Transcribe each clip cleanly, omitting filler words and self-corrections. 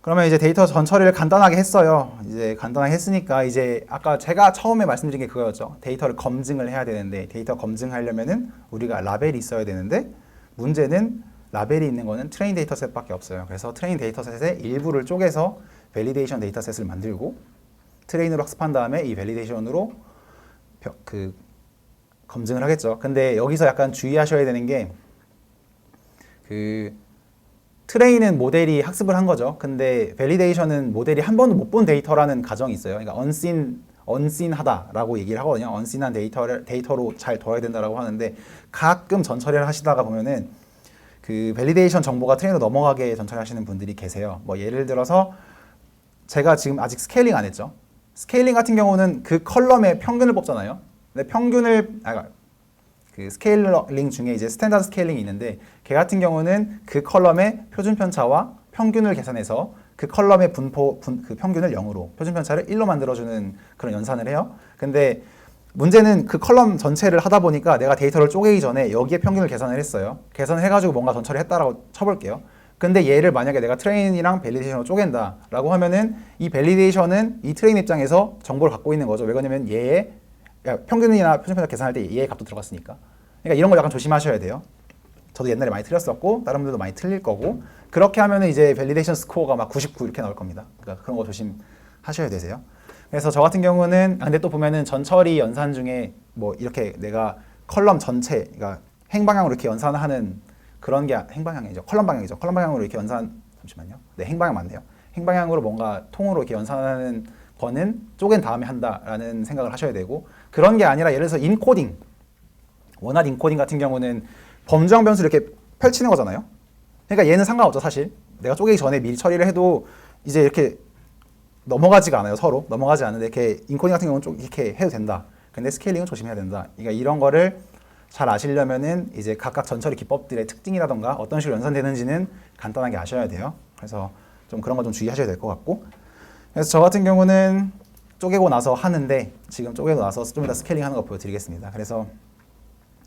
그러면 이제 데이터 전처리를 간단하게 했어요. 이제 간단하게 했으니까 이제 아까 제가 처음에 말씀드린 게 그거였죠. 데이터를 검증을 해야 되는데 데이터 검증하려면은 우리가 라벨이 있어야 되는데 문제는 라벨이 있는 거는 트레인 데이터셋밖에 없어요. 그래서 트레인 데이터셋의 일부를 쪼개서 밸리데이션 데이터셋을 만들고 트레인으로 학습한 다음에 이 밸리데이션으로 그 검증을 하겠죠. 근데 여기서 약간 주의하셔야 되는 게 트레인은 모델이 학습을 한 거죠. 근데 밸리데이션은 모델이 한 번도 못 본 데이터라는 가정이 있어요. 그러니까 언씬하다라고 얘기를 하거든요. 언씬한 데이터로 잘 둬야 된다라고 하는데 가끔 전처리를 하시다가 보면은 그 밸리데이션 정보가 트레인으로 넘어가게 전처리하시는 분들이 계세요. 뭐 예를 들어서 제가 지금 아직 스케일링 안 했죠. 스케일링 같은 경우는 그 컬럼의 평균을 뽑잖아요. 근데 그 스케일링 중에 이제 스탠다드 스케일링이 있는데 걔 같은 경우는 그 컬럼의 표준 편차와 평균을 계산해서 그 컬럼의 그 평균을 0으로 표준 편차를 1로 만들어주는 그런 연산을 해요. 근데 문제는 그 컬럼 전체를 하다 보니까 내가 데이터를 쪼개기 전에 여기에 평균을 계산을 했어요. 계산을 해가지고 뭔가 전처리 했다라고 쳐볼게요. 근데 얘를 만약에 내가 트레인이랑 밸리데이션으로 쪼갠다 라고 하면은 이 밸리데이션은 이 트레인 입장에서 정보를 갖고 있는 거죠. 왜 그러냐면 얘의 평균이나 표준편차 계산할 때 얘의 값도 들어갔으니까. 그러니까 이런 걸 약간 조심하셔야 돼요. 저도 옛날에 많이 틀렸었고 다른 분들도 많이 틀릴 거고 그렇게 하면은 이제 밸리데이션 스코어가 막 99 이렇게 나올 겁니다. 그러니까 그런 거 조심하셔야 되세요. 그래서 저 같은 경우는 근데 또 보면은 전처리 연산 중에 뭐 이렇게 내가 컬럼 전체 그러니까 행방향으로 이렇게 연산하는 그런 게 행방향이죠. 컬럼 방향이죠. 컬럼 방향으로 이렇게 잠시만요. 네, 행방향 맞네요. 행방향으로 뭔가 통으로 이렇게 연산하는 거는 쪼갠 다음에 한다라는 생각을 하셔야 되고 그런 게 아니라 예를 들어서 인코딩 원활 인코딩 같은 경우는 범주형 변수를 이렇게 펼치는 거잖아요. 그러니까 얘는 상관없죠. 사실 내가 쪼개기 전에 미리 처리를 해도 이제 이렇게 넘어가지가 않아요. 서로 넘어가지 않는데 이렇게 인코딩 같은 경우는 좀 이렇게 해도 된다. 근데 스케일링은 조심해야 된다. 그러니까 이런 거를 잘 아시려면은 이제 각각 전처리 기법들의 특징이라던가 어떤 식으로 연산되는지는 간단하게 아셔야 돼요. 그래서 좀 그런 거 좀 주의하셔야 될 것 같고 그래서 저 같은 경우는 쪼개고 나서 하는데 지금 쪼개고 나서 좀 이따 스케일링 하는 거 보여드리겠습니다. 그래서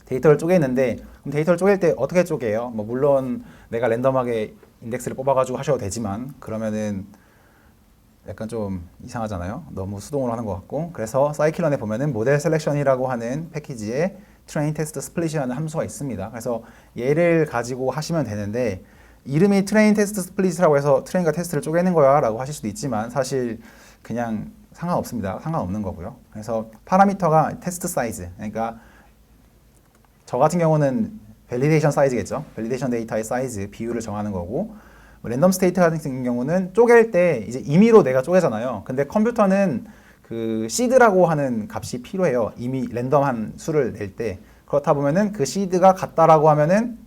데이터를 쪼개는데 그럼 데이터를 쪼갤 때 어떻게 쪼개요? 뭐 물론 내가 랜덤하게 인덱스를 뽑아가지고 하셔도 되지만 그러면은 약간 좀 이상하잖아요. 너무 수동으로 하는 것 같고 그래서 사이클런에 보면은 모델 셀렉션이라고 하는 패키지에 트레인 테스트 스플릿이라는 함수가 있습니다. 그래서 얘를 가지고 하시면 되는데 이름이 트레인 테스트 스플릿이라고 해서 트레인과 테스트를 쪼개는 거야 라고 하실 수도 있지만 사실 그냥 상관없습니다. 상관없는 거고요. 그래서 파라미터가 테스트 사이즈 그러니까 저 같은 경우는 밸리데이션 사이즈겠죠. 밸리데이션 데이터의 사이즈 비율을 정하는 거고 랜덤 스테이트 같은 경우는 쪼갤 때 이제 임의로 내가 쪼개잖아요. 근데 컴퓨터는 그 시드라고 하는 값이 필요해요. 이미 랜덤한 수를 낼 때. 그렇다 보면은 그 시드가 같다라고 하면은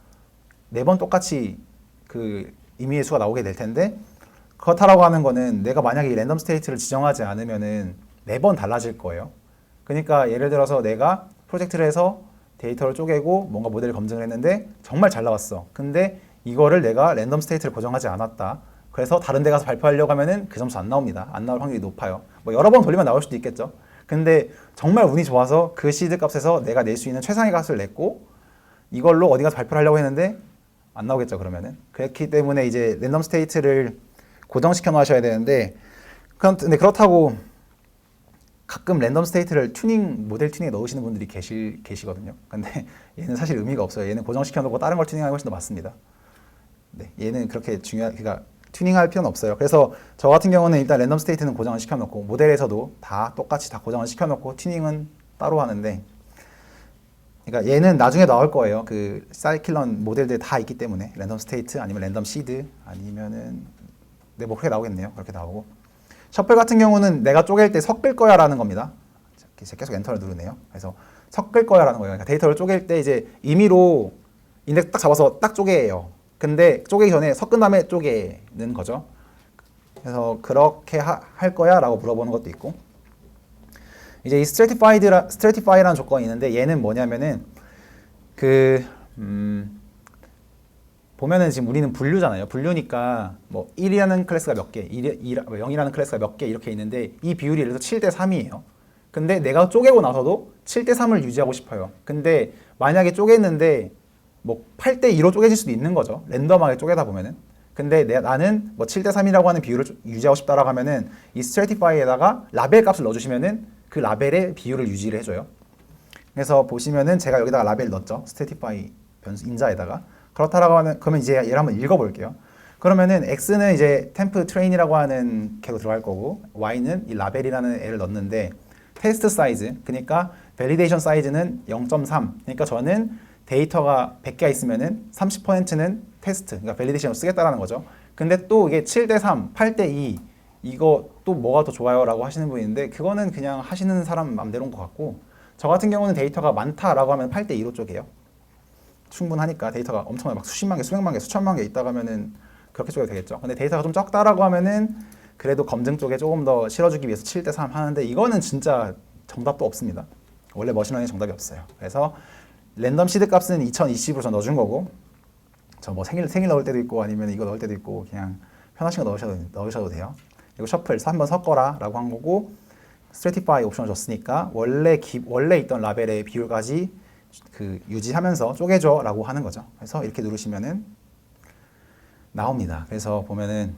매번 똑같이 그 임의의 수가 나오게 될 텐데 그렇다라고 하는 거는 내가 만약에 이 랜덤 스테이트를 지정하지 않으면은 매번 달라질 거예요. 그러니까 예를 들어서 내가 프로젝트를 해서 데이터를 쪼개고 뭔가 모델을 검증을 했는데 정말 잘 나왔어. 근데 이거를 내가 랜덤 스테이트를 고정하지 않았다. 그래서 다른 데 가서 발표하려고 하면은 그 점수 안 나옵니다. 안 나올 확률이 높아요. 뭐 여러 번 돌리면 나올 수도 있겠죠. 근데 정말 운이 좋아서 그 시드 값에서 내가 낼 수 있는 최상의 값을 냈고 이걸로 어디 가서 발표를 하려고 했는데 안 나오겠죠, 그러면은. 그렇기 때문에 이제 랜덤 스테이트를 고정시켜 놓으셔야 되는데 근데 그렇다고 가끔 랜덤 스테이트를 모델 튜닝에 넣으시는 분들이 계시거든요. 근데 얘는 사실 의미가 없어요. 얘는 고정시켜 놓고 다른 걸 튜닝하는 게 훨씬 더 맞습니다. 네, 얘는 그렇게 그러니까 튜닝할 필요는 없어요. 그래서 저 같은 경우는 일단 랜덤 스테이트는 고정을 시켜놓고 모델에서도 다 똑같이 다 고정을 시켜놓고 튜닝은 따로 하는데 그러니까 얘는 나중에 나올 거예요. 그 사이클런 모델들 다 있기 때문에 랜덤 스테이트 아니면 랜덤 시드 아니면은 뭐 그렇게 나오겠네요. 그렇게 나오고 셔플 같은 경우는 내가 쪼갤 때 섞을 거야 라는 겁니다. 계속 엔터를 누르네요. 그래서 섞을 거야 라는 거예요. 그러니까 데이터를 쪼갤 때 이제 임의로 인덱스 딱 잡아서 딱 쪼개요. 근데 쪼개기 전에 섞은 다음에 쪼개는 거죠. 그래서 그렇게 할 거야 라고 물어보는 것도 있고 이제 이 스트래티파이라는 조건이 있는데 얘는 뭐냐면은 보면은 지금 우리는 분류잖아요. 분류니까 뭐 1이라는 클래스가 몇 개, 0이라는 클래스가 몇 개 이렇게 있는데 이 비율이 예를 들어서 7대 3이에요. 근데 내가 쪼개고 나서도 7대 3을 유지하고 싶어요. 근데 만약에 쪼갰는데 뭐 8대 2로 쪼개질 수도 있는 거죠. 랜덤하게 쪼개다 보면은. 근데 나는 뭐 7대 3이라고 하는 비율을 유지하고 싶다라고 하면은 이 스트래티파이에다가 라벨 값을 넣어주시면은 그 라벨의 비율을 유지를 해줘요. 그래서 보시면은 제가 여기다가 라벨 넣었죠. 스트래티파이 변수 인자에다가. 그렇다라고 하면 그러면 이제 얘를 한번 읽어볼게요. 그러면은 x는 이제 템프 트레인이라고 하는 개로 들어갈 거고 y는 이 라벨이라는 애를 넣었는데 테스트 사이즈 그러니까 밸리데이션 사이즈는 0.3 그러니까 저는 데이터가 100개가 있으면은 30%는 테스트 그러니까 밸리데이션을 쓰겠다라는 거죠. 근데 또 이게 7대 3, 8대 2 이거 또 뭐가 더 좋아요? 라고 하시는 분이 있는데 그거는 그냥 하시는 사람 맘대로인 것 같고 저 같은 경우는 데이터가 많다라고 하면 8대 2로 쪼개요. 충분하니까 데이터가 엄청나게 막 수십만 개, 수백만 개, 수천만 개 있다가 하면은 그렇게 쪼개도 되겠죠. 근데 데이터가 좀 적다라고 하면은 그래도 검증 쪽에 조금 더 실어주기 위해서 7대 3 하는데 이거는 진짜 정답도 없습니다. 원래 머신러닝 정답이 없어요. 그래서 랜덤 시드 값은 2020으로 저 넣어준 거고 저 뭐 생일 넣을 때도 있고 아니면 이거 넣을 때도 있고 그냥 편하신 거 넣으셔도 돼요. 그리고 셔플 한번 섞어라 라고 한 거고 스트래티파이 옵션을 줬으니까 원래 있던 라벨의 비율까지 그 유지하면서 쪼개줘 라고 하는 거죠. 그래서 이렇게 누르시면은 나옵니다. 그래서 보면은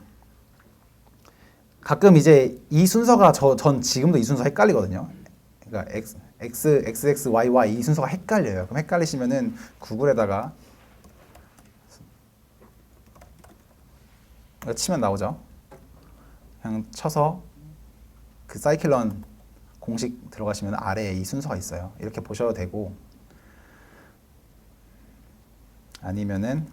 가끔 이제 이 순서가 전 지금도 이 순서 헷갈리거든요. 그러니까 x, y 이 순서가 헷갈려요. 그럼 헷갈리시면은 구글에다가 치면 나오죠. 그냥 쳐서 그 사이클런 공식 들어가시면 아래에 이 순서가 있어요. 이렇게 보셔도 되고 아니면은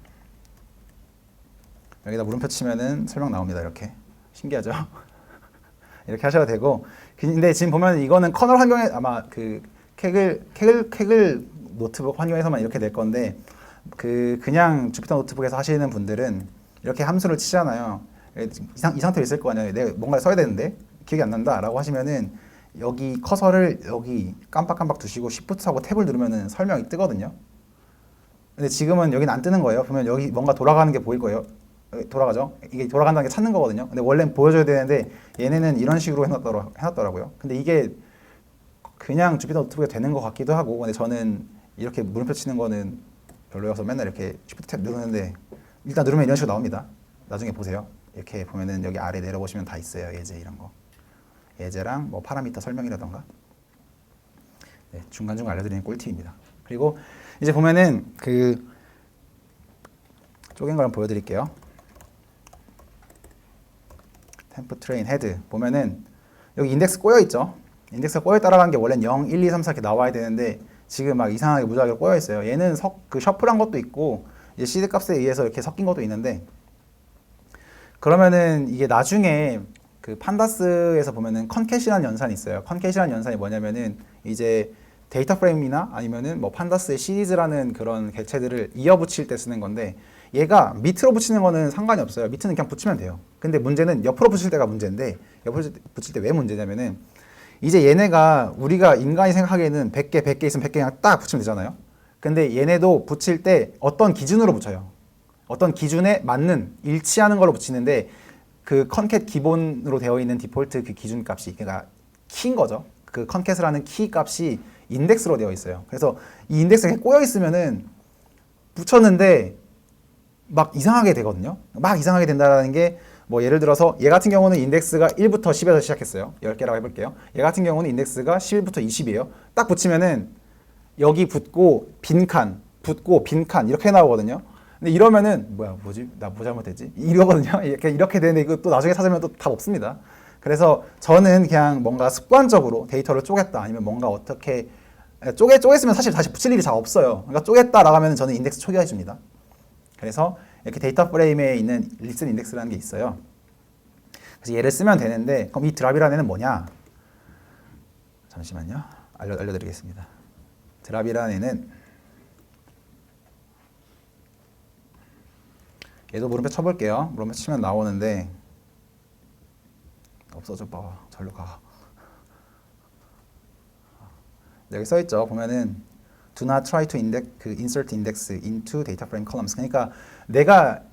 여기다 물음표 치면은 설명 나옵니다. 이렇게 신기하죠? 이렇게 하셔도 되고 근데 지금 보면 이거는 커널 환경에 아마 그 케글 노트북 환경에서만 이렇게 될 건데 그냥 주피터 노트북에서 하시는 분들은 이렇게 함수를 치잖아요. 이 상태로 있을 거 아니에요. 내가 뭔가를 써야 되는데 기억이 안 난다 라고 하시면은 여기 커서를 여기 깜빡깜빡 두시고 Shift하고 탭을 누르면은 설명이 뜨거든요. 근데 지금은 여기는 안 뜨는 거예요. 보면 여기 뭔가 돌아가는 게 보일 거예요. 돌아가죠. 이게 돌아간다는 게 찾는 거거든요. 근데 원래는 보여줘야 되는데 얘네는 이런 식으로 해놨더라고요. 근데 이게 그냥 주피터 노트북에 되는 것 같기도 하고 근데 저는 이렇게 물음표 치는 거는 별로여서 맨날 이렇게 Shift 탭 누르는데 일단 누르면 이런 식으로 나옵니다. 나중에 보세요. 이렇게 보면은 여기 아래 내려보시면 다 있어요. 예제 이런 거. 예제랑 뭐 파라미터 설명이라던가. 네, 중간중간 알려드리는 꿀팁입니다. 그리고 이제 보면은 그 쪼갠 걸 한번 보여드릴게요. 템프 트레인 헤드 보면은 여기 인덱스 꼬여 있죠. 인덱스가 꼬여 따라간 게 원래는 0, 1, 2, 3, 4 이렇게 나와야 되는데 지금 막 이상하게 무작위로 꼬여 있어요. 얘는 그 셔플한 것도 있고 이제 시드 값에 의해서 이렇게 섞인 것도 있는데 그러면은 이게 나중에 그 판다스에서 보면은 컨캣이라는 연산이 있어요. 컨캣이라는 연산이 뭐냐면은 이제 데이터 프레임이나 아니면은 뭐 판다스의 시리즈라는 그런 개체들을 이어 붙일 때 쓰는 건데 얘가 밑으로 붙이는 거는 상관이 없어요. 밑은 그냥 붙이면 돼요. 근데 문제는 옆으로 붙일 때가 문제인데 옆으로 붙일 때 왜 문제냐면은 이제 얘네가 우리가 인간이 생각하기에는 100개 있으면 100개 그냥 딱 붙이면 되잖아요. 근데 얘네도 붙일 때 어떤 기준으로 붙여요. 어떤 기준에 맞는 일치하는 걸로 붙이는데 그 컨캣 기본으로 되어 있는 디폴트 그 기준 값이 그러니까 키인 거죠. 그 컨캣을 하는 키 값이 인덱스로 되어 있어요. 그래서 이 인덱스가 꼬여 있으면은 붙였는데 막 이상하게 되거든요. 막 이상하게 된다는 게 뭐 예를 들어서 얘 같은 경우는 인덱스가 1부터 10에서 시작했어요. 10개라고 해볼게요. 얘 같은 경우는 인덱스가 11부터 20이에요. 딱 붙이면은 여기 붙고 빈칸, 붙고 빈칸 이렇게 나오거든요. 근데 이러면은 뭐지? 나 뭐 잘못했지? 이러거든요. 이렇게 되는데 이거 또 나중에 찾으면 또 답 없습니다. 그래서 저는 그냥 뭔가 습관적으로 데이터를 쪼갰다 아니면 뭔가 어떻게 쪼갰으면 사실 다시 붙일 일이 잘 없어요. 그러니까 쪼갰다라고 하면 저는 인덱스 초기화해 줍니다. 그래서 이렇게 데이터 프레임에 있는 리슨 인덱스라는 게 있어요. 그래서 얘를 쓰면 되는데 그럼 이 드랍이라는 애는 뭐냐? 잠시만요. 알려드리겠습니다. 드랍이라는 애는 얘도 물음표 쳐볼게요. 물음표 치면 나오는데 없어져 봐. 절로 가. 여기 써있죠. 보면은 Do not try to insert index into data frame columns. 그러니까 내가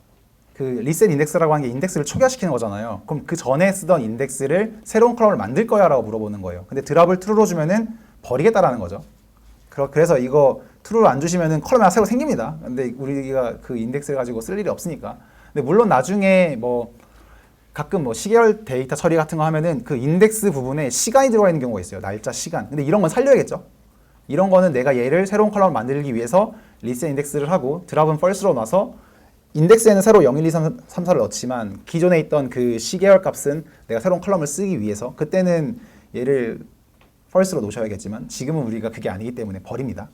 그 reset index라고 하는 게 인덱스를 초기화시키는 거잖아요. 그럼 그 전에 쓰던 인덱스를 새로운 컬럼을 만들 거야 라고 물어보는 거예요. 근데 드랍을 true로 주면은 버리겠다라는 거죠. 그래서 이거 true를 안 주시면은 컬럼이 하나 새로 생깁니다. 근데 우리가 그 인덱스를 가지고 쓸 일이 없으니까. 근데 물론 나중에 뭐 가끔 뭐 시계열 데이터 처리 같은 거 하면은 그 인덱스 부분에 시간이 들어가 있는 경우가 있어요. 날짜, 시간. 근데 이런 건 살려야겠죠. 이런 거는 내가 얘를 새로운 컬럼을 만들기 위해서 리셋 인덱스를 하고 드랍은 false로 놔서 인덱스에는 새로 0, 1, 2, 3, 4를 넣지만 기존에 있던 그 시계열 값은 내가 새로운 컬럼을 쓰기 위해서 그때는 얘를 false로 놓으셔야겠지만 지금은 우리가 그게 아니기 때문에 버립니다.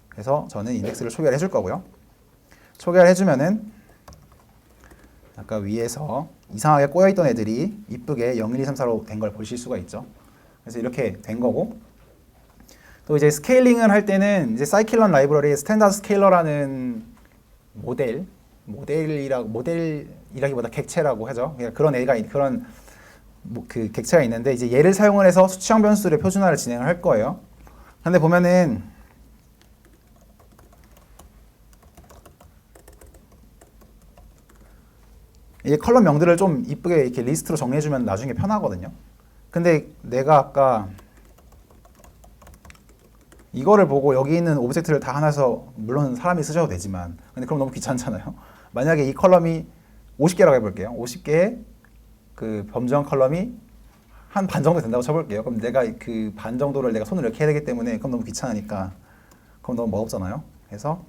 그래서 저는 인덱스를 초기화를 해줄 거고요. 초기화를 해주면은 아까 위에서 이상하게 꼬여있던 애들이 이쁘게 0, 1, 2, 3, 4로 된 걸 보실 수가 있죠. 그래서 이렇게 된 거고 또 이제 스케일링을 할 때는 이제 사이클런 라이브러리에 스탠다드 스케일러라는 모델이라기보다 객체라고 하죠. 그러니까 그런 애가 그런 그 객체가 있는데 이제 얘를 사용을 해서 수치형 변수의 표준화를 진행을 할 거예요. 근데 보면은 이 컬럼명들을 좀 이쁘게 이렇게 리스트로 정리해주면 나중에 편하거든요. 근데 내가 아까 이거를 보고 여기 있는 오브젝트를 다 하나서 물론 사람이 쓰셔도 되지만 근데 그럼 너무 귀찮잖아요. 만약에 이 컬럼이 50개라고 해볼게요. 50개의 그 범정 컬럼이 한 반 정도 된다고 쳐볼게요. 그럼 내가 그 반 정도를 내가 손으로 이렇게 해야 되기 때문에 그럼 너무 귀찮으니까 그럼 너무 멋없잖아요. 그래서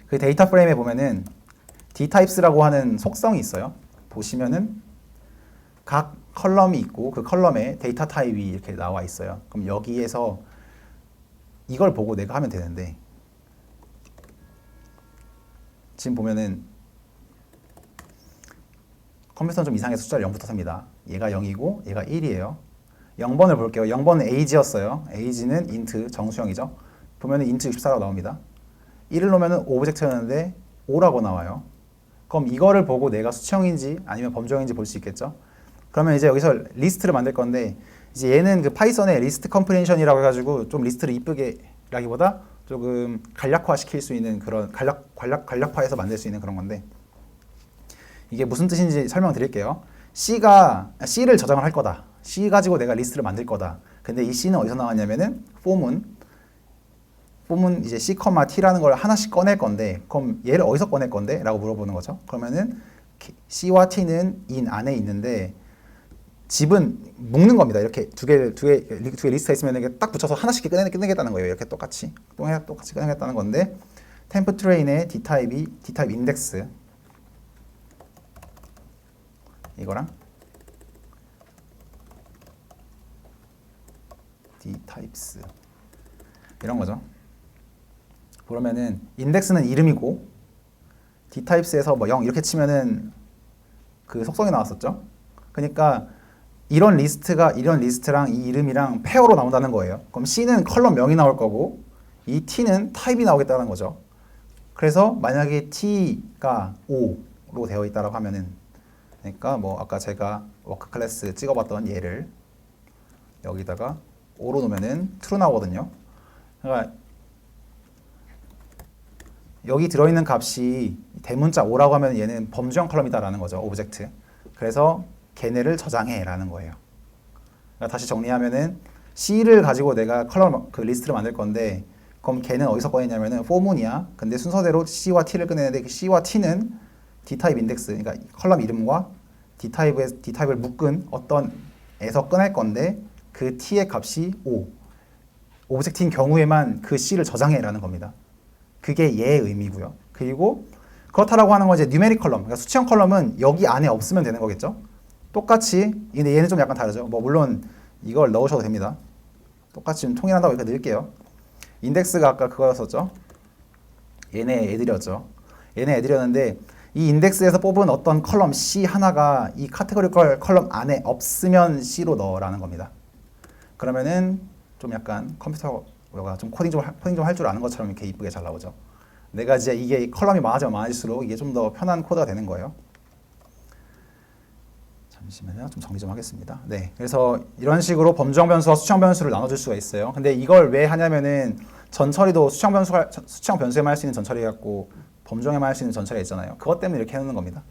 그 데이터 프레임에 보면은 dtypes라고 하는 속성이 있어요. 보시면은 각 컬럼이 있고 그 컬럼에 데이터 타입이 이렇게 나와 있어요. 그럼 여기에서 이걸 보고 내가 하면 되는데 지금 보면은 컴퓨터는 좀 이상해서 숫자를 0부터 삽니다. 얘가 0이고 얘가 1이에요. 0번을 볼게요. 0번은 age였어요. age는 int 정수형이죠. 보면은 int 64라고 나옵니다. 1을 놓으면은 오브젝트였는데 5라고 나와요. 그럼 이거를 보고 내가 수치형인지 아니면 범정인지 볼 수 있겠죠. 그러면 이제 여기서 리스트를 만들 건데 이제 얘는 그 파이썬의 리스트 컴프레hension이라고 해가지고 좀 리스트를 이쁘게 라기보다 조금 간략화 시킬 수 있는 그런 간략화해서 만들 수 있는 그런 건데 이게 무슨 뜻인지 설명드릴게요. C를 저장을 할 거다. C 가지고 내가 리스트를 만들 거다. 근데 이 C는 어디서 나왔냐면은 폼은 이제 C, T라는 걸 하나씩 꺼낼 건데 그럼 얘를 어디서 꺼낼 건데? 라고 물어보는 거죠. 그러면은 C와 T는 in 안에 있는데 집은 묶는 겁니다. 이렇게 두 개 리스트가 있으면 이렇게 딱 붙여서 하나씩 꺼내겠다는 거예요. 이렇게 똑같이 꺼내겠다는 건데 temp train의 dtype이 dtype index 이거랑 dtypes 이런 거죠. 그러면은 인덱스는 이름이고 dtypes에서 뭐 0 이렇게 치면은 그 속성이 나왔었죠. 그러니까 이런 리스트랑 이 이름이랑 페어로 나온다는 거예요. 그럼 C는 컬럼 0이 나올 거고 이 T는 타입이 나오겠다는 거죠. 그래서 만약에 T가 5로 되어 있다라고 하면은 그러니까 뭐 아까 제가 워크 클래스 찍어봤던 얘를 여기다가 5로 놓으면은 true 나오거든요. 그러니까 여기 들어있는 값이 대문자 5라고 하면 얘는 범주형 컬럼이다라는 거죠. 오브젝트. 그래서 걔네를 저장해 라는 거예요. 그러니까 다시 정리하면은 C를 가지고 내가 컬럼 그 리스트를 만들 건데 그럼 걔는 어디서 꺼내냐면은 for문이야. 근데 순서대로 C와 T를 꺼내는데 그 C와 T는 dtype 인덱스 그러니까 컬럼 이름과 dtype를 묶은 어떤 에서 꺼낼 건데 그 T의 값이 5. 오브젝트인 경우에만 그 C를 저장해 라는 겁니다. 그게 얘의 의미고요. 그리고 그렇다라고 하는 건 이제 뉴메릭 컬럼, 그러니까 수치형 컬럼은 여기 안에 없으면 되는 거겠죠. 똑같이, 근데 얘는 좀 약간 다르죠. 뭐 물론 이걸 넣으셔도 됩니다. 똑같이 좀 통일한다고 이렇게 넣을게요. 인덱스가 아까 그거였었죠. 얘네 애들이었죠. 얘네 애들이었는데 이 인덱스에서 뽑은 어떤 컬럼 C 하나가 이 카테고리 컬럼 안에 없으면 C로 넣으라는 겁니다. 그러면은 좀 약간 컴퓨터가 좀 코딩 좀 할 줄 아는 것처럼 이렇게 이쁘게 잘 나오죠. 내가 이제 이게 컬럼이 많아지면 많아질수록 이게 좀 더 편한 코드가 되는 거예요. 잠시만요. 좀 정리 좀 하겠습니다. 네. 그래서 이런 식으로 범주형 변수와 수치형 변수를 나눠줄 수가 있어요. 근데 이걸 왜 하냐면은 전처리도 수치형 변수에만 할 수 있는 전처리 같고 범주형에만 할 수 있는 전처리가 있잖아요. 그것 때문에 이렇게 해놓는 겁니다.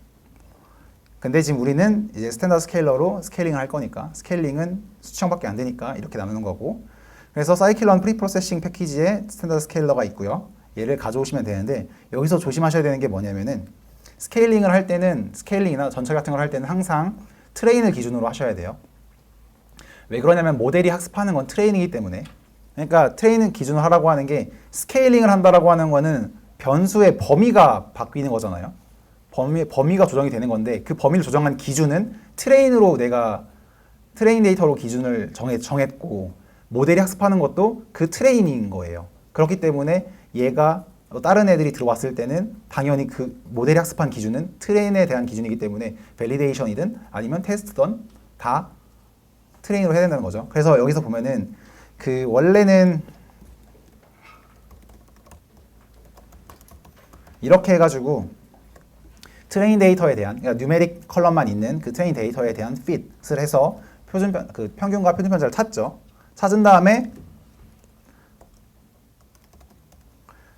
근데 지금 우리는 이제 스탠다드 스케일러로 스케일링을 할 거니까 스케일링은 수치형밖에 안 되니까 이렇게 나누는 거고 그래서 사이클론 프리프로세싱 패키지에 스탠다드 스케일러가 있고요. 얘를 가져오시면 되는데 여기서 조심하셔야 되는 게 뭐냐면은 스케일링을 할 때는 스케일링이나 전철 같은 걸 할 때는 항상 트레인을 기준으로 하셔야 돼요. 왜 그러냐면 모델이 학습하는 건 트레인이기 때문에. 그러니까 트레이닝 기준으로 하라고 하는 게 스케일링을 한다라고 하는 거는 변수의 범위가 바뀌는 거잖아요. 범위가 조정이 되는 건데 그 범위를 조정한 기준은 트레인으로 내가 트레인 데이터로 기준을 정했고 모델이 학습하는 것도 그 트레인인 거예요. 그렇기 때문에 얘가 다른 애들이 들어왔을 때는 당연히 그 모델이 학습한 기준은 트레인에 대한 기준이기 때문에 밸리데이션이든 아니면 테스트든 다 트레인으로 해야 된다는 거죠. 그래서 여기서 보면은 그 원래는 이렇게 해가지고 트레인 데이터에 대한 그러니까 뉴메릭 컬럼만 있는 그 트레인 데이터에 대한 fit을 해서 평균과 표준 편차를 찾은 다음에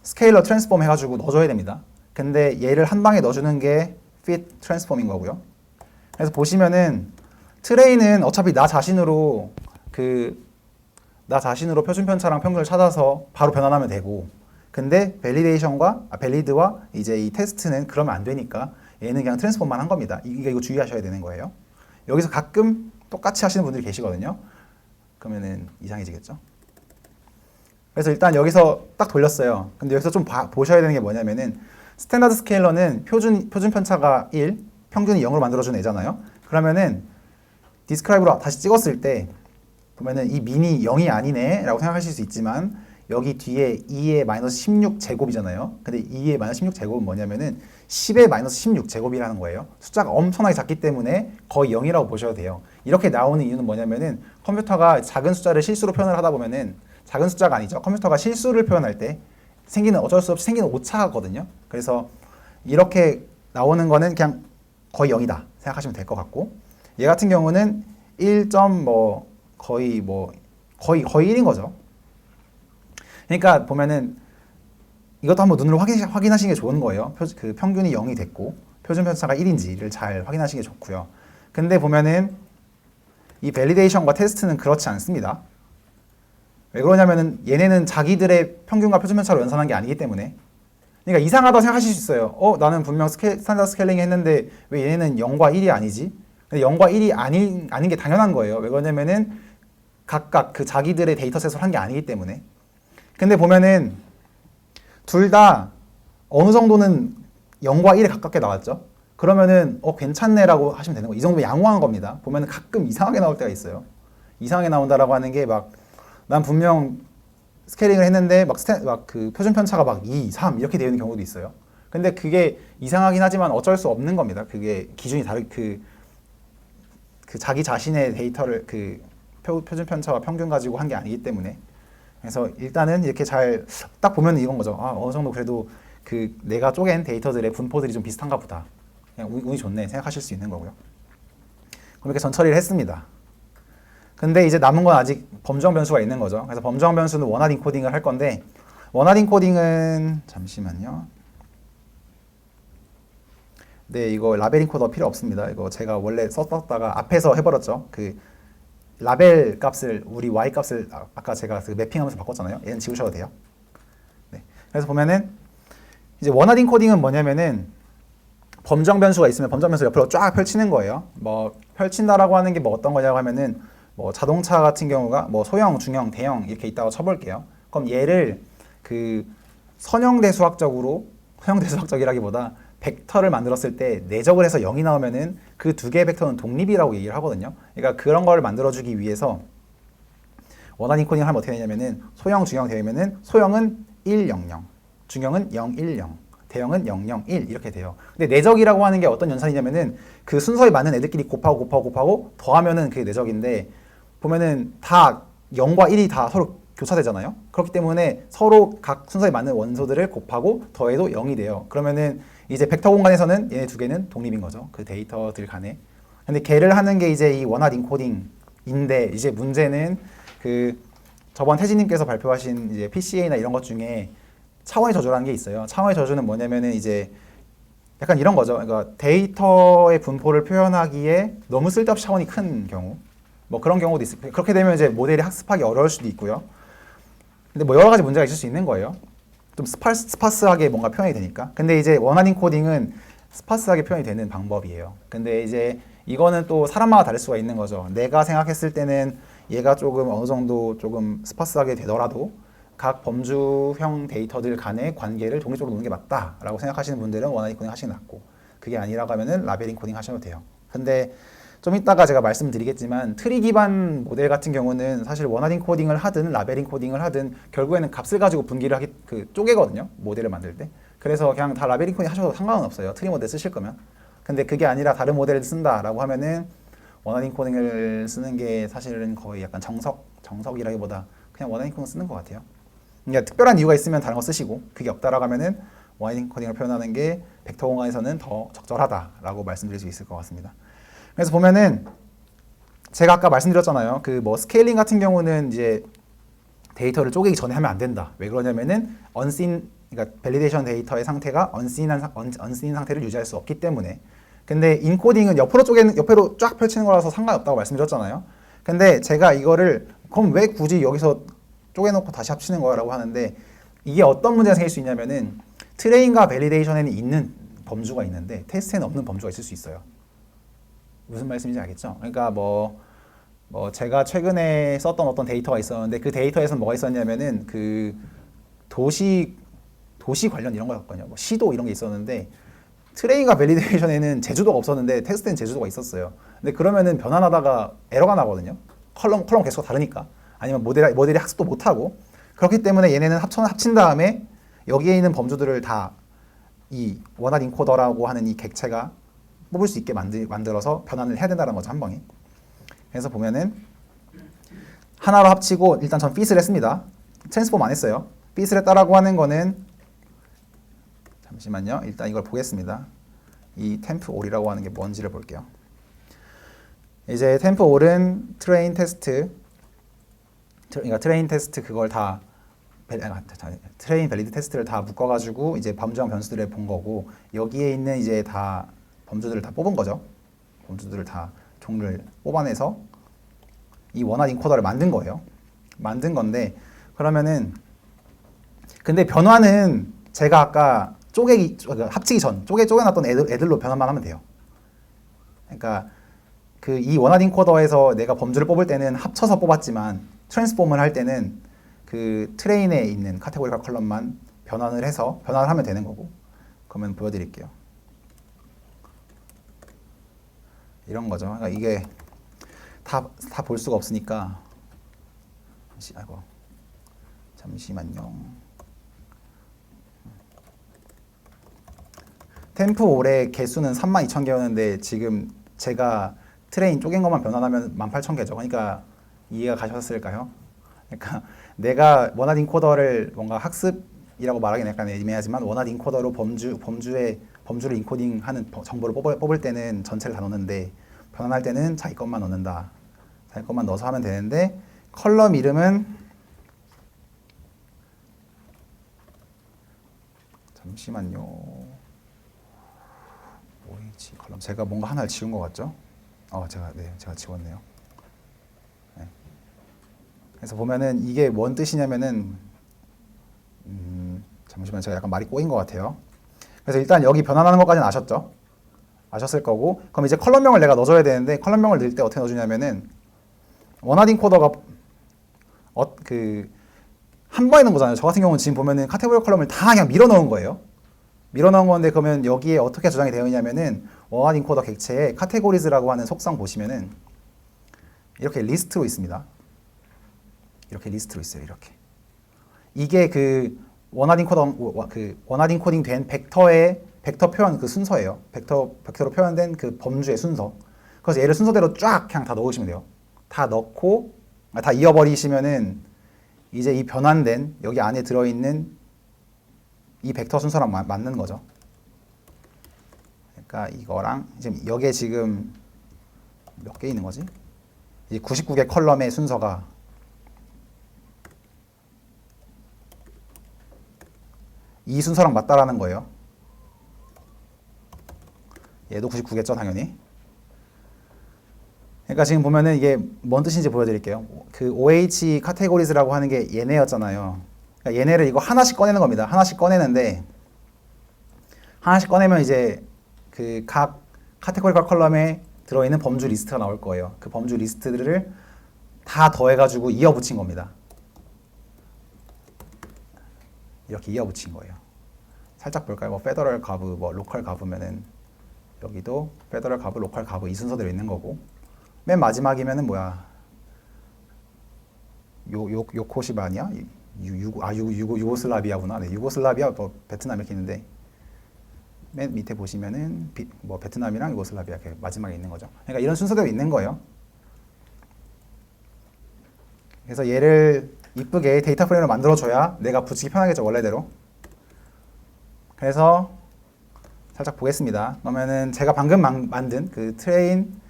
스케일러 트랜스폼 해가지고 넣어줘야 됩니다. 근데 얘를 한 방에 넣어주는 게 fit 트랜스폼인 거고요. 그래서 보시면은 트레인은 어차피 나 자신으로 표준 편차랑 평균을 찾아서 바로 변환하면 되고, 근데 밸리드와 이제 이 테스트는 그러면 안 되니까 얘는 그냥 트랜스폼만 한 겁니다. 이거 주의하셔야 되는 거예요. 여기서 가끔 똑같이 하시는 분들이 계시거든요. 그러면은 이상해지겠죠. 그래서 일단 여기서 딱 돌렸어요. 근데 여기서 좀 보셔야 되는 게 뭐냐면은 스탠다드 스케일러는 표준 편차가 1, 평균이 0으로 만들어주는 애잖아요. 그러면은 디스크라이브로 다시 찍었을 때 보면은 이 민이 0이 아니네 라고 생각하실 수 있지만 여기 뒤에 2의 마이너스 16 제곱이잖아요. 근데 2의 마이너스 16 제곱은 뭐냐면은 10의 마이너스 16 제곱이라는 거예요. 숫자가 엄청나게 작기 때문에 거의 0이라고 보셔도 돼요. 이렇게 나오는 이유는 뭐냐면은 컴퓨터가 작은 숫자를 실수로 표현을 하다 보면은 작은 숫자가 아니죠. 컴퓨터가 실수를 표현할 때 어쩔 수 없이 생기는 오차거든요. 그래서 이렇게 나오는 거는 그냥 거의 0이다 생각하시면 될 것 같고, 얘 같은 경우는 1. 거의 1인 거죠. 그러니까 보면은 이것도 한번 눈으로 확인하시는 게 좋은 거예요. 그 평균이 0이 됐고 표준 편차가 1인지를 잘 확인하시는 게 좋고요. 근데 보면은 이 밸리데이션과 테스트는 그렇지 않습니다. 왜 그러냐면은 얘네는 자기들의 평균과 표준 편차로 연산한 게 아니기 때문에. 그러니까 이상하다고 생각하실 수 있어요. 나는 분명 스탠다드 스케일링 했는데 왜 얘네는 0과 1이 아니지? 근데 0과 1이 아닌 게 당연한 거예요. 왜 그러냐면은 각각 그 자기들의 데이터셋을 한 게 아니기 때문에. 근데 보면은 둘 다 어느 정도는 0과 1에 가깝게 나왔죠. 그러면은 괜찮네라고 하시면 되는 거예요. 이 정도면 양호한 겁니다. 보면은 가끔 이상하게 나올 때가 있어요. 이상하게 나온다라고 하는 게 난 분명 스케일링을 했는데 그 표준 편차가 2, 3 이렇게 되는 경우도 있어요. 근데 그게 이상하긴 하지만 어쩔 수 없는 겁니다. 그게 기준이 그 자기 자신의 데이터를 표준 편차와 평균 가지고 한 게 아니기 때문에. 그래서 일단은 이렇게 잘 딱 보면 이런 거죠. 어느 정도 그래도 내가 쪼갠 데이터들의 분포들이 좀 비슷한가 보다. 그냥 운이 좋네 생각하실 수 있는 거고요. 그럼 이렇게 전처리를 했습니다. 근데 이제 남은 건 아직 범정 변수가 있는 거죠. 그래서 범정 변수는 원활 인코딩을 할 건데, 원활 인코딩은 잠시만요. 네, 이거 라벨 인코더 필요 없습니다. 이거 제가 원래 썼다가 앞에서 해버렸죠. 라벨 값을 우리 y 값을 아까 제가 매핑하면서 바꿨잖아요. 얘는 지우셔도 돼요. 네. 그래서 보면은 이제 원활 인코딩은 뭐냐면은 범정 변수가 있으면 범정 변수 옆으로 쫙 펼치는 거예요. 펼친다라고 하는 게 어떤 거냐고 하면은 자동차 같은 경우가 소형, 중형, 대형 이렇게 있다고 쳐볼게요. 그럼 얘를 선형대수학적이라기보다 벡터를 만들었을 때 내적을 해서 0이 나오면은 그 두 개의 벡터는 독립이라고 얘기를 하거든요. 그러니까 그런 거를 만들어주기 위해서 원활 인코딩을 하면 어떻게 되냐면은 소형, 중형, 대형이면은 소형은 1, 0, 0, 중형은 0, 1, 0, 대형은 0, 0, 1 이렇게 돼요. 근데 내적이라고 하는 게 어떤 연산이냐면은 그 순서에 맞는 애들끼리 곱하고 더하면은 그게 내적인데, 보면은 다 0과 1이 다 서로 교차되잖아요. 그렇기 때문에 서로 각 순서에 맞는 원소들을 곱하고 더해도 0이 돼요. 그러면은 이제 벡터 공간에서는 얘네 두 개는 독립인 거죠. 그 데이터들 간에. 근데 걔를 하는 게 이제 이 원활 인코딩인데, 이제 문제는 저번 태진님께서 발표하신 이제 PCA나 이런 것 중에 차원의 저주라는 게 있어요. 차원의 저주는 뭐냐면은 이제 약간 이런 거죠. 그러니까 데이터의 분포를 표현하기에 너무 쓸데없이 차원이 큰 경우, 그런 경우도 있어요. 그렇게 되면 이제 모델이 학습하기 어려울 수도 있고요. 근데 뭐 여러 가지 문제가 있을 수 있는 거예요. 좀 스파스하게 뭔가 표현이 되니까. 근데 이제 원하는 코딩은 스파스하게 표현이 되는 방법이에요. 근데 이제 이거는 또 사람마다 다를 수가 있는 거죠. 내가 생각했을 때는 얘가 조금 어느 정도 조금 스파스하게 되더라도 각 범주형 데이터들 간의 관계를 독립적으로 놓는 게 맞다라고 생각하시는 분들은 원하는 코딩 하시는 게 낫고, 그게 아니라고 하면은 라벨링 코딩 하셔도 돼요. 근데 좀 이따가 제가 말씀드리겠지만 트리 기반 모델 같은 경우는 사실 원하딩 코딩을 하든 라벨링 코딩을 하든 결국에는 값을 가지고 분기를 하기 쪼개거든요. 모델을 만들 때. 그래서 그냥 다 라벨링 코딩 하셔도 상관은 없어요. 트리 모델 쓰실 거면. 근데 그게 아니라 다른 모델을 쓴다라고 하면은 원하딩 코딩을 쓰는 게 사실은 거의 약간 정석이라기보다 그냥 원하딩 코딩 쓰는 것 같아요. 그러니까 특별한 이유가 있으면 다른 거 쓰시고, 그게 없다라고 하면은 원하딩 코딩을 표현하는 게 벡터 공간에서는 더 적절하다라고 말씀드릴 수 있을 것 같습니다. 그래서 보면은 제가 아까 말씀드렸잖아요. 그 뭐 스케일링 같은 경우는 이제 데이터를 쪼개기 전에 하면 안 된다. 왜 그러냐면은 unseen, 그러니까 밸리데이션 데이터의 상태가 unseen 상태를 유지할 수 없기 때문에. 근데 인코딩은 옆으로 쫙 펼치는 거라서 상관없다고 말씀드렸잖아요. 근데 제가 이거를 그럼 왜 굳이 여기서 쪼개놓고 다시 합치는 거라고 하는데, 이게 어떤 문제가 생길 수 있냐면은 트레인과 밸리데이션에는 있는 범주가 있는데 테스트에는 없는 범주가 있을 수 있어요. 무슨 말씀인지 알겠죠? 그러니까 뭐 제가 최근에 썼던 어떤 데이터가 있었는데 그 데이터에서는 뭐가 있었냐면은 그 도시 관련 이런 거였거든요. 뭐 시도 이런 게 있었는데 트레인과 밸리데이션에는 제주도가 없었는데 테스트에는 제주도가 있었어요. 근데 그러면은 변환하다가 에러가 나거든요. 컬럼 개수가 다르니까. 아니면 모델이 학습도 못하고. 그렇기 때문에 얘네는 합친 다음에 여기에 있는 범주들을 다 이 원활 인코더라고 하는 이 객체가 뽑을 수 있게 만들어서 변환을 해야 된다는 거죠, 한 방에. 그래서 보면은 하나로 합치고 일단 전 fit을 했습니다. 트랜스폼 안 했어요. fit을 했다라고 하는 거는, 잠시만요. 일단 이걸 보겠습니다. 이 temp all이라고 하는 게 뭔지를 볼게요. 이제 temp all은 트레인 테스트, 그러니까 트레인 테스트 그걸 다 트레인 밸리드 테스트를 다 묶어가지고 이제 범주형 변수들을 본 거고, 여기에 있는 이제 다 범주들을 다 뽑은 거죠. 범주들을 다 종류를 뽑아내서 이 원활 인코더를 만든 거예요. 만든 건데, 그러면은 근데 변화는 제가 아까 합치기 전 쪼개놨던 애들로 변환만 하면 돼요. 그러니까 그 이 원활 인코더에서 내가 범주를 뽑을 때는 합쳐서 뽑았지만 트랜스폼을 할 때는 그 트레인에 있는 카테고리컬 컬럼만 변환을 하면 되는 거고. 그러면 보여드릴게요. 이런 거죠. 그러니까 이게 다 볼 수가 없으니까 잠시만요. 템프 올해 개수는 32,000개였는데 지금 제가 트레인 쪼갠 것만 변환하면 18,000개죠. 그러니까 이해가 가셨을까요? 그러니까 내가 원활 인코더를 뭔가 학습이라고 말하기는 약간 애매하지만 원활 인코더로 범주를 인코딩하는 정보를 뽑을 때는 전체를 다 넣는데, 변환할 때는 자기 것만 넣는다. 자기 것만 넣어서 하면 되는데, 컬럼 이름은 잠시만요. OH 컬럼, 제가 뭔가 하나를 지운 것 같죠? 제가 지웠네요. 네. 그래서 보면은 이게 뭔 뜻이냐면은 잠시만, 제가 약간 말이 꼬인 것 같아요. 그래서 일단 여기 변환하는 것까지는 아셨죠? 아셨을 거고, 그럼 이제 컬럼명을 내가 넣어줘야 되는데, 컬럼명을 넣을 때 어떻게 넣어주냐면은 원활 인코더가 한 번에 넣은 거잖아요. 저 같은 경우는 지금 보면은 카테고리 컬럼을 다 그냥 밀어 넣은 거예요. 밀어 넣은 건데, 그러면 여기에 어떻게 저장이 되어 있냐면은 원활 인코더 객체에 카테고리즈라고 하는 속성 보시면은 이렇게 리스트로 있습니다. 이렇게 리스트로 있어요. 이렇게. 이게 그 원활 인코딩 된 벡터 표현 그 순서예요. 벡터로 표현된 그 범주의 순서. 그래서 얘를 순서대로 쫙 그냥 다 넣으시면 돼요. 다 넣고 다 이어버리시면은 이제 이 변환된 여기 안에 들어있는 이 벡터 순서랑 맞는 거죠. 그러니까 이거랑 지금 여기에 지금 몇 개 있는 거지? 이 99개 컬럼의 순서가 이 순서랑 맞다라는 거예요. 얘도 99겠죠, 당연히. 그러니까 지금 보면은 이게 뭔 뜻인지 보여드릴게요. 그 OH 카테고리즈라고 하는 게 얘네였잖아요. 그러니까 얘네를 이거 하나씩 꺼내는 겁니다. 하나씩 꺼내는데 하나씩 꺼내면 이제 그 각 카테고리컬 컬럼에 들어있는 범주 리스트가 나올 거예요. 그 범주 리스트들을 다 더해가지고 이어 붙인 겁니다. 이렇게 이어 붙인 거예요. 살짝 볼까요? 뭐 페더럴 가브, 뭐 로컬 가브면은 여기도 페더럴 가브, 로컬 가브 이 순서대로 있는 거고 맨 마지막이면은 뭐야? 요코시바 아니야? 유고슬라비아구나. 네, 유고슬라비아, 뭐 베트남 이렇게 있는데 맨 밑에 보시면은 뭐 베트남이랑 유고슬라비아 이렇게 마지막에 있는 거죠. 그러니까 이런 순서대로 있는 거예요. 그래서 얘를 이쁘게 데이터 프레임으로 만들어줘야 내가 붙이기 편하겠죠, 원래대로. 그래서 살짝 보겠습니다. 그러면은 제가 방금 만든 그 트레인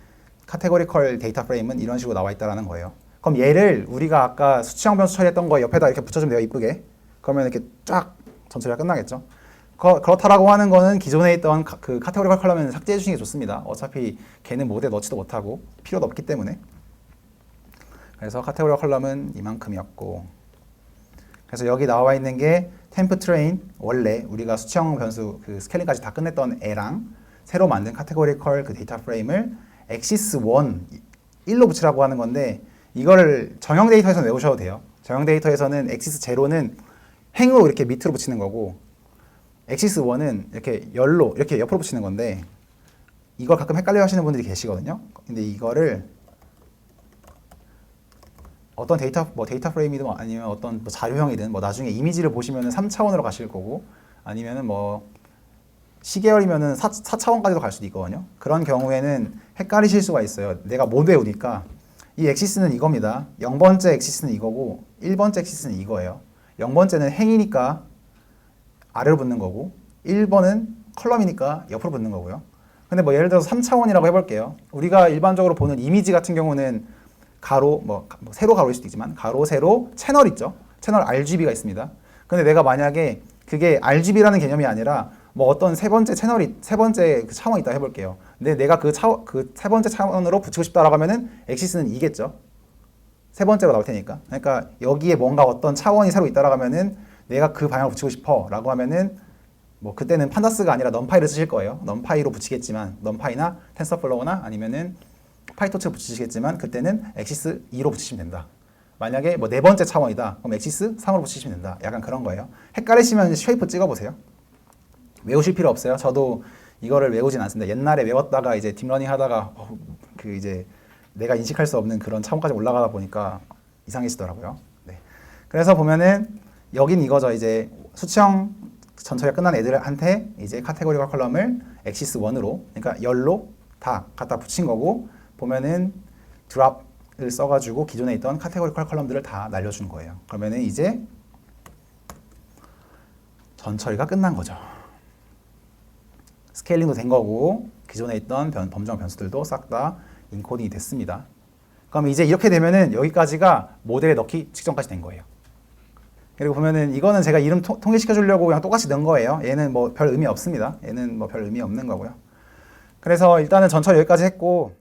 카테고리컬 데이터 프레임은 이런 식으로 나와 있다는 거예요. 그럼 얘를 우리가 아까 수치형 변수 처리했던 거 옆에다 이렇게 붙여주면 돼요, 이쁘게. 그러면 이렇게 쫙 전처리가 끝나겠죠. 그렇다라고 하는 거는 기존에 있던 그 카테고리컬 컬럼은 삭제해 주시는 게 좋습니다. 어차피 걔는 모델 넣지도 못하고 필요도 없기 때문에. 그래서 카테고리컬 컬럼은 이만큼이었고, 그래서 여기 나와 있는 게 템프 트레인, 원래 우리가 수치형 변수 그 스케일링까지 다 끝냈던 애랑 새로 만든 카테고리컬 그 데이터 프레임을 엑시스 1, 1로 붙이라고 하는 건데, 이거를 정형 데이터에서 외우셔도 돼요. 정형 데이터에서는 엑시스 0는 행으로 이렇게 밑으로 붙이는 거고, 엑시스 1은 이렇게 열로 이렇게 옆으로 붙이는 건데, 이걸 가끔 헷갈려 하시는 분들이 계시거든요. 근데 이거를 어떤 데이터 프레임이든 아니면 어떤 뭐 자료형이든 뭐 나중에 이미지를 보시면은 3차원으로 가실 거고, 아니면은 뭐 시계열이면은 4차원까지도 갈 수도 있거든요. 그런 경우에는 헷갈리실 수가 있어요. 내가 못 외우니까. 이 엑시스는 이겁니다. 0번째 엑시스는 이거고 1번째 엑시스는 이거예요. 0번째는 행이니까 아래로 붙는 거고 1번은 컬럼이니까 옆으로 붙는 거고요. 근데 뭐 예를 들어서 3차원이라고 해볼게요. 우리가 일반적으로 보는 이미지 같은 경우는 가로, 뭐 세로 가로일 수도 있지만 가로, 세로, 채널 있죠. 채널 RGB가 있습니다. 근데 내가 만약에 그게 RGB라는 개념이 아니라 뭐 어떤 세 번째 그 차원이 있다 해볼게요. 근데 내가 그 세 번째 차원으로 붙이고 싶다라고 하면은 엑시스는 이겠죠. 세 번째로 나올 테니까. 그러니까 여기에 뭔가 어떤 차원이 새로 있다라고 하면은 내가 그 방향으로 붙이고 싶어라고 하면은 뭐 그때는 판다스가 아니라 넘파이를 쓰실 거예요. 넘파이로 붙이겠지만 넘파이나 텐서플로우나 아니면은 파이토츠로 붙이시겠지만 그때는 엑시스 2로 붙이시면 된다. 만약에 뭐 네 번째 차원이다. 그럼 엑시스 3으로 붙이시면 된다. 약간 그런 거예요. 헷갈리시면 쉐이프 찍어보세요. 외우실 필요 없어요. 저도 이거를 외우진 않습니다. 옛날에 외웠다가 이제 딥러닝 하다가 그 이제 내가 인식할 수 없는 그런 차원까지 올라가다 보니까 이상해지더라고요. 네. 그래서 보면은 여긴 이거죠. 이제 수치형 전처리가 끝난 애들한테 이제 카테고리컬 컬럼을 엑시스 1으로, 그러니까 열로 다 갖다 붙인 거고, 보면은 드랍을 써가지고 기존에 있던 카테고리컬 컬럼들을 다 날려주는 거예요. 그러면은 이제 전처리가 끝난 거죠. 스케일링도 된 거고 기존에 있던 범정 변수들도 싹 다 인코딩이 됐습니다. 그럼 이제 이렇게 되면은 여기까지가 모델에 넣기 직전까지 된 거예요. 그리고 보면은 이거는 제가 이름 통일시켜 주려고 그냥 똑같이 넣은 거예요. 얘는 뭐 별 의미 없습니다. 얘는 뭐 별 의미 없는 거고요. 그래서 일단은 전처리 여기까지 했고,